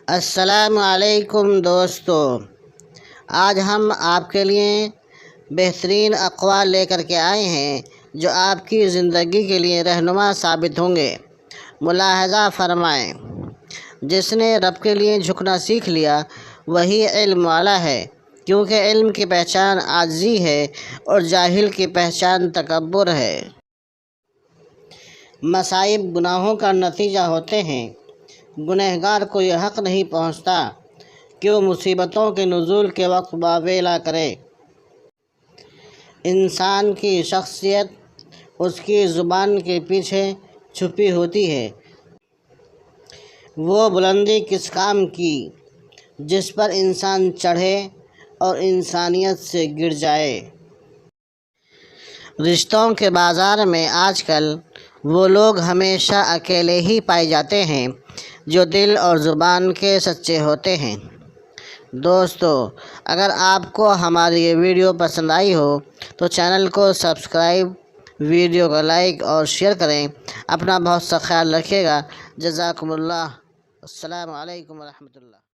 السلام علیکم دوستو، آج ہم آپ کے لیے بہترین اقوال لے کر کے آئے ہیں جو آپ کی زندگی کے لیے رہنما ثابت ہوں گے۔ ملاحظہ فرمائیں، جس نے رب کے لیے جھکنا سیکھ لیا وہی علم والا ہے، کیونکہ علم کی پہچان عاجزی ہے اور جاہل کی پہچان تکبر ہے۔ مصائب گناہوں کا نتیجہ ہوتے ہیں۔ گنہگار کو یہ حق نہیں پہنچتا کہ وہ مصیبتوں کے نزول کے وقت واویلا کرے۔ انسان کی شخصیت اس کی زبان کے پیچھے چھپی ہوتی ہے۔ وہ بلندی کس کام کی جس پر انسان چڑھے اور انسانیت سے گر جائے۔ رشتوں کے بازار میں آج کل وہ لوگ ہمیشہ اکیلے ہی پائے جاتے ہیں جو دل اور زبان کے سچے ہوتے ہیں۔ دوستو، اگر آپ کو ہماری یہ ویڈیو پسند آئی ہو تو چینل کو سبسکرائب، ویڈیو کو لائک اور شیئر کریں۔ اپنا بہت سا خیال رکھیے گا۔ جزاکم اللہ۔ السلام علیکم ورحمۃ اللہ۔